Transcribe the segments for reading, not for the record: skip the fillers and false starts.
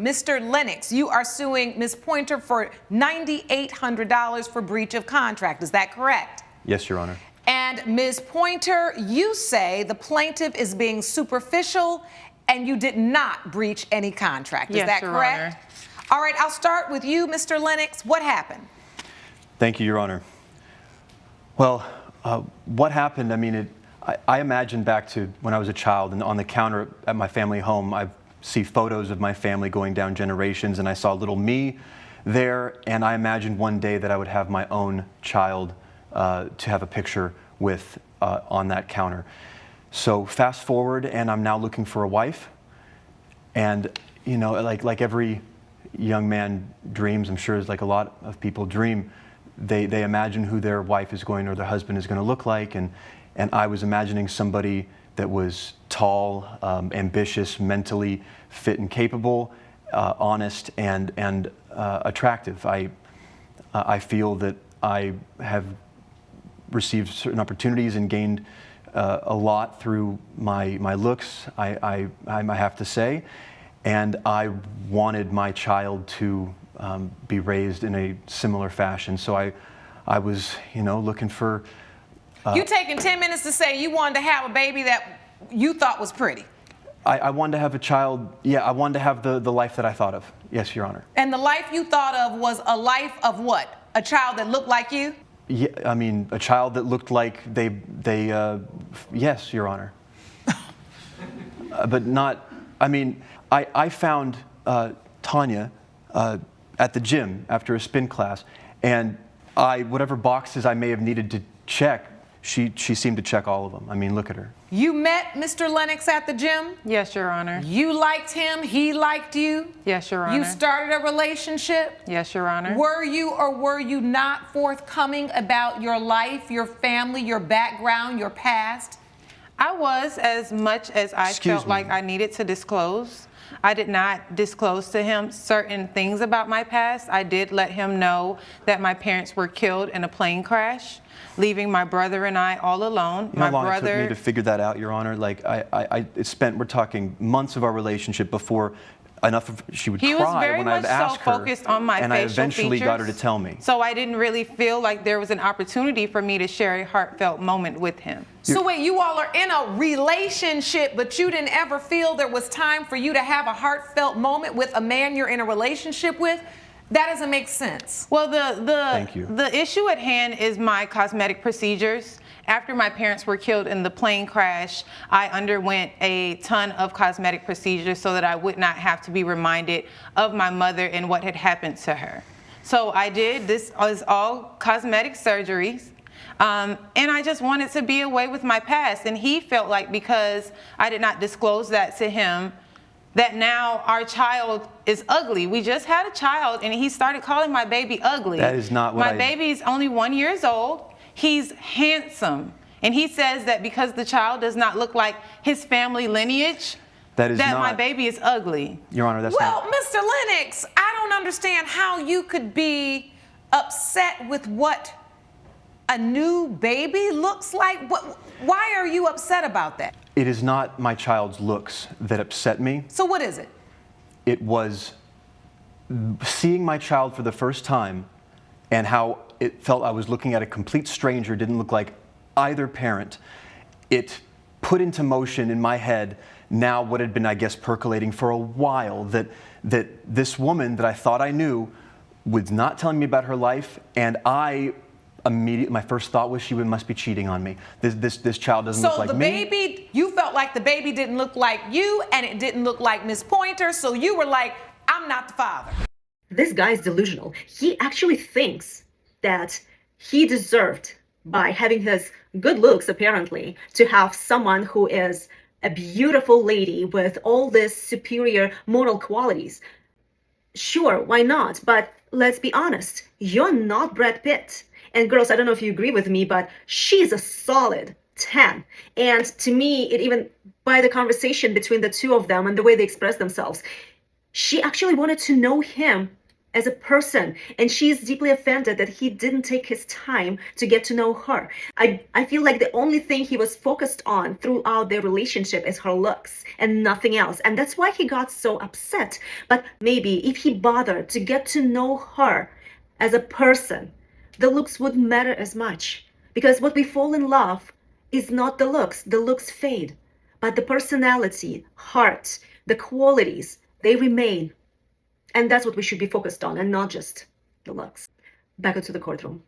Mr. Lennox, you are suing Ms. Pointer for $9,800 for breach of contract. Is that correct? Yes, Your Honor. And Ms. Pointer, you say the plaintiff is being superficial and you did not breach any contract. Is that correct? Honor. All right, I'll start with you, Mr. Lennox. What happened? Thank you, Your Honor. Well, what happened, I mean, I imagine back to when I was a child, and on the counter at my family home, I see photos of my family going down generations, and I saw little me there, and I imagined one day that I would have my own child to have a picture with on that counter. So fast forward, and I'm now looking for a wife, and you know, like every young man dreams, I'm sure, as like a lot of people dream, they imagine who their wife is going or their husband is going to look like, and I was imagining somebody that was tall, ambitious, mentally fit and capable, honest and attractive. I feel that I have received certain opportunities and gained a lot through my looks, I have to say, and I wanted my child to be raised in a similar fashion. So I was, you know, looking for. You taking 10 minutes to say you wanted to have a baby that you thought was pretty. I wanted to have a child. Yeah, I wanted to have the life that I thought of. Yes, Your Honor. And the life you thought of was a life of what? A child that looked like you? Yeah, I mean, a child that looked like yes, Your Honor. But not, I mean, I found Tanya at the gym after a spin class, and whatever boxes I may have needed to check, she seemed to check all of them. I mean, look at her. You met Mr. Lennox at the gym? Yes, Your Honor. You liked him, he liked you? Yes, Your Honor. You started a relationship? Yes, Your Honor. Were you or were you not forthcoming about your life, your family, your background, your past? I was, as much as I felt like I needed to disclose. I did not disclose to him certain things about my past. I did let him know that my parents were killed in a plane crash, leaving my brother and I all alone. You know how long it took me to figure that out, Your Honor? Like, we're talking months of our relationship before she would cry when I'd ask her. He was very much so focused on my facial and I eventually got her to tell me. So I didn't really feel like there was an opportunity for me to share a heartfelt moment with him. So wait, you all are in a relationship, but you didn't ever feel there was time for you to have a heartfelt moment with a man you're in a relationship with? That doesn't make sense. Well, Thank you. the issue at hand is my cosmetic procedures. After my parents were killed in the plane crash, I underwent a ton of cosmetic procedures so that I would not have to be reminded of my mother and what had happened to her. So I did. This is all cosmetic surgeries. And I just wanted to be away with my past. And he felt like because I did not disclose that to him, that now our child is ugly. We just had a child, and he started calling my baby ugly. That is not what My baby's only 1 year old. He's handsome. And he says that because the child does not look like his family lineage, that my baby is ugly. Your Honor, that's not. Well, Mr. Lennox, I don't understand how you could be upset with what a new baby looks like. Why are you upset about that? It is not my child's looks that upset me. So what is it? It was seeing my child for the first time and how it felt I was looking at a complete stranger, didn't look like either parent. It put into motion in my head now what had been, I guess, percolating for a while, that this woman that I thought I knew was not telling me about her life, and my first thought was she must be cheating on me. This child doesn't look like me. So the baby, you felt like the baby didn't look like you, and it didn't look like Miss Pointer, so you were like, I'm not the father. This guy is delusional. He actually thinks that he deserved, by having his good looks apparently, to have someone who is a beautiful lady with all these superior moral qualities. Sure, why not? But let's be honest, you're not Brad Pitt. And girls, I don't know if you agree with me, but she's a solid 10. And to me, it even, by the conversation between the two of them and the way they express themselves, she actually wanted to know him as a person, and she is deeply offended that he didn't take his time to get to know her. I feel like the only thing he was focused on throughout their relationship is her looks and nothing else, and that's why he got so upset. But maybe if he bothered to get to know her as a person, the looks wouldn't matter as much, because what we fall in love is not the looks fade, but the personality, heart, the qualities, they remain. And that's what we should be focused on, and not just the looks. Back into the courtroom.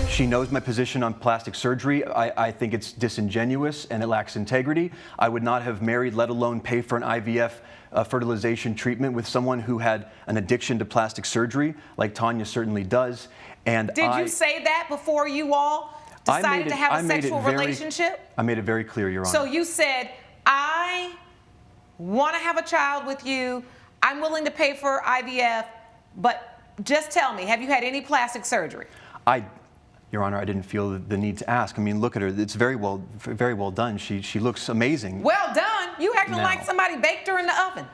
She knows my position on plastic surgery. I think it's disingenuous and it lacks integrity. I would not have married, let alone pay for an IVF fertilization treatment with someone who had an addiction to plastic surgery, like Tanya certainly does. And Did you say that before you all decided to have a sexual relationship? I made it very clear, Your Honor. So you said, I want to have a child with you. I'm willing to pay for IVF, but just tell me, have you had any plastic surgery? Your Honor, I didn't feel the need to ask. I mean, look at her. It's very well done. She looks amazing. Well done. You acting Now. like somebody baked her in the oven.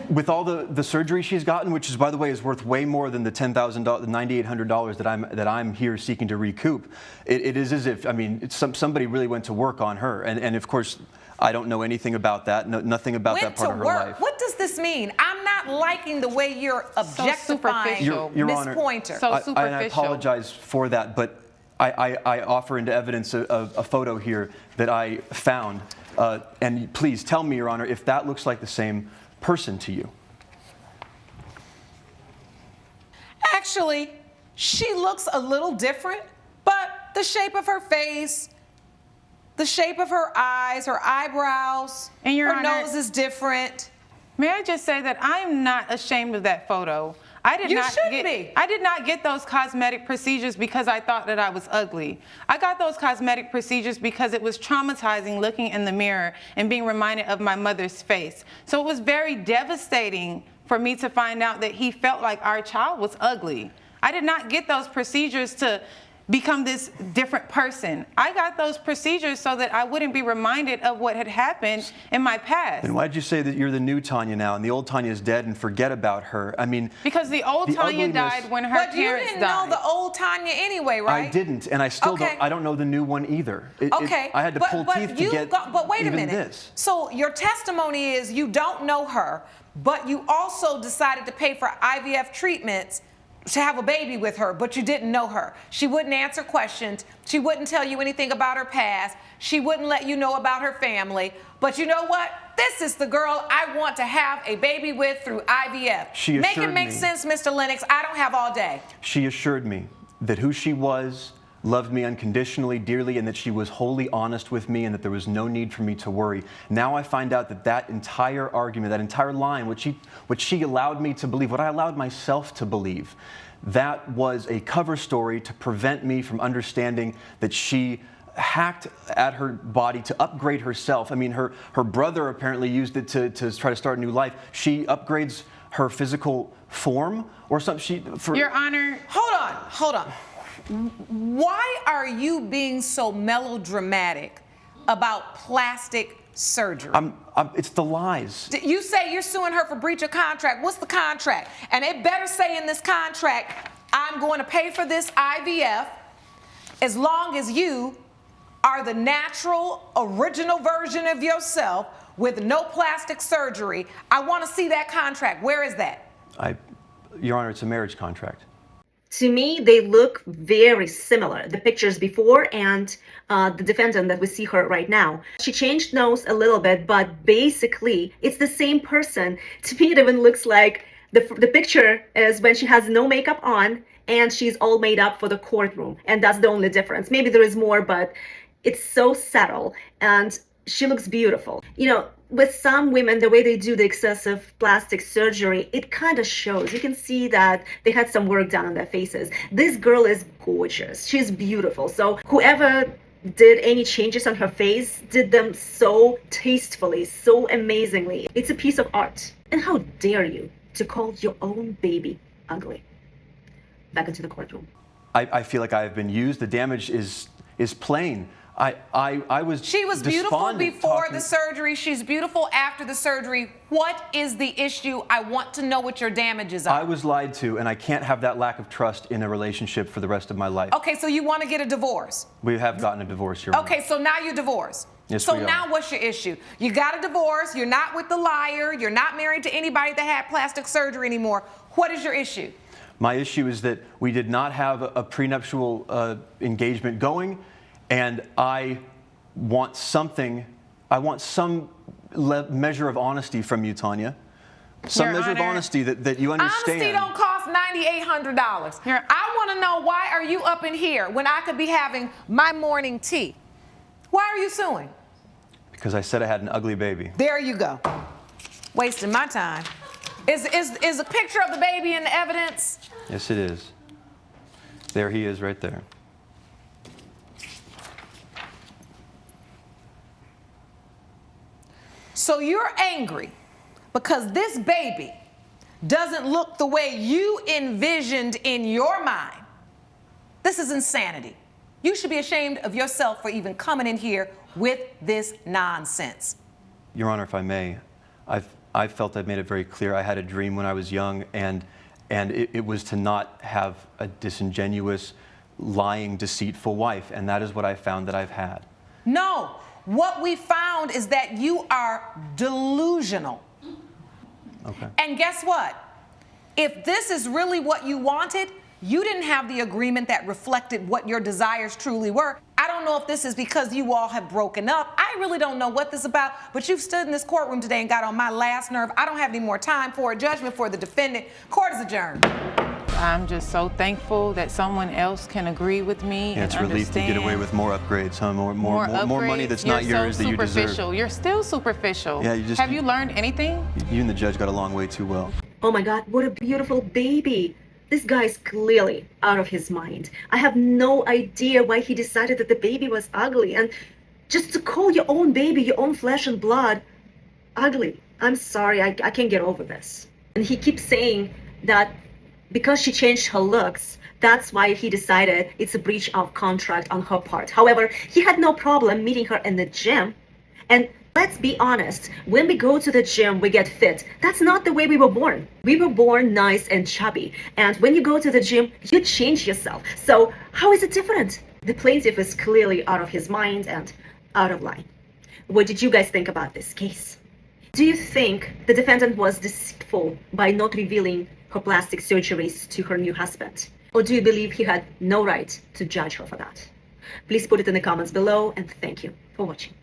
With all the surgery she's gotten, which is, by the way, is worth way more than the $10,000, the $9,800 that I'm here seeking to recoup. It is as if, I mean, somebody really went to work on her, and of course, I don't know anything about that. Nothing about that part of her life. What does this mean? I'm not liking the way you're objectifying superficial. Your Miss Honor, Pointer. So superficial. And I apologize for that, but I offer into evidence a photo here that I found. And please tell me, Your Honor, if that looks like the same person to you. Actually, she looks a little different, but the shape of her face, the shape of her eyes, her eyebrows, And Your her Honor, nose is different. May I just say that I'm not ashamed of that photo. I did not get those cosmetic procedures because I thought that I was ugly. I got those cosmetic procedures because it was traumatizing looking in the mirror and being reminded of my mother's face. So it was very devastating for me to find out that he felt like our child was ugly. I did not get those procedures to become this different person. I got those procedures so that I wouldn't be reminded of what had happened in my past. And why did you say that you're the new Tanya now and the old Tanya is dead and forget about her? I mean, Because the old Tanya died when her But you parents didn't died. know the old Tanya anyway, right? I didn't, and I still Okay. I don't know the new one either. Okay. I had to pull teeth to get but wait a even minute. this. So your testimony is you don't know her, but you also decided to pay for IVF treatments to have a baby with her, but you didn't know her. She wouldn't answer questions. She wouldn't tell you anything about her past. She wouldn't let you know about her family. But you know what? This is the girl I want to have a baby with through IVF. She Make it assured make me- sense, Mr. Lennox. I don't have all day. She assured me that who she was loved me unconditionally, dearly, and that she was wholly honest with me and that there was no need for me to worry. Now I find out that that entire argument, that entire line, which she allowed me to believe, what I allowed myself to believe, that was a cover story to prevent me from understanding that she hacked at her body to upgrade herself. I mean, her brother apparently used it to try to start a new life. She upgrades her physical form or something. Your Honor. Hold on. Why are you being so melodramatic about plastic surgery? It's the lies. You say you're suing her for breach of contract. What's the contract? And it better say in this contract, I'm going to pay for this IVF as long as you are the natural, original version of yourself with no plastic surgery. I want to see that contract. Where is that? Your Honor, it's a marriage contract. To me, they look very similar. The pictures before and the defendant that we see her right now. She changed nose a little bit, but basically it's the same person. To me, it even looks like the picture is when she has no makeup on and she's all made up for the courtroom. And that's the only difference. Maybe there is more, but it's so subtle and she looks beautiful. You know, with some women, the way they do the excessive plastic surgery, it kind of shows. You can see that they had some work done on their faces. This girl is gorgeous. She's beautiful. So whoever did any changes on her face did them so tastefully, so amazingly. It's a piece of art. And how dare you to call your own baby ugly? Back into the courtroom. I feel like I have been used. The damage is plain. I was. She was beautiful despondent before talking- the surgery. She's beautiful after the surgery. What is the issue? I want to know what your damages are. I was lied to, and I can't have that lack of trust in a relationship for the rest of my life. Okay, so you want to get a divorce. We have gotten a divorce, Your Honor. Okay, so now you're divorced. Yes, so we are. now what's your issue? You got a divorce. You're not with the liar. You're not married to anybody that had plastic surgery anymore. What is your issue? My issue is that we did not have a prenuptial engagement going, and I want something. I want some measure of honesty from you, Tanya. Some Your measure of Honor, honesty that you understand. Honesty don't cost $9,800. I want to know, why are you up in here when I could be having my morning tea? Why are you suing? Because I said I had an ugly baby. There you go. Wasting my time. Is a picture of the baby in the evidence? Yes, it is. There he is right there. So you're angry because this baby doesn't look the way you envisioned in your mind. This is insanity. You should be ashamed of yourself for even coming in here with this nonsense. Your Honor, if I may, I felt I've made it very clear. I had a dream when I was young, and it was to not have a disingenuous, lying, deceitful wife, and that is what I found that I've had. No, what we found is that you are delusional. Okay. And guess what? If this is really what you wanted, you didn't have the agreement that reflected what your desires truly were. I don't know if this is because you all have broken up. I really don't know what this is about, but you've stood in this courtroom today and got on my last nerve. I don't have any more time for a judgment for the defendant. Court is adjourned. I'm just so thankful that someone else can agree with me Yeah, it's and a relief to get away understand. with more upgrades, huh? More money upgrades. that's not You're yours so that you deserve. superficial. You're still superficial. Yeah, you just- Have you learned anything? You and the judge got along way too well. Oh my God, what a beautiful baby. This guy is clearly out of his mind. I have no idea why he decided that the baby was ugly. And just to call your own baby, your own flesh and blood, ugly. I'm sorry, I can't get over this. And he keeps saying that because she changed her looks, that's why he decided it's a breach of contract on her part. However, he had no problem meeting her in the gym. And let's be honest, when we go to the gym, we get fit. That's not the way we were born. We were born nice and chubby. And when you go to the gym, you change yourself. So how is it different? The plaintiff is clearly out of his mind and out of line. What did you guys think about this case? Do you think the defendant was deceitful by not revealing her plastic surgeries to her new husband? Or do you believe he had no right to judge her for that? Please put it in the comments below, and thank you for watching.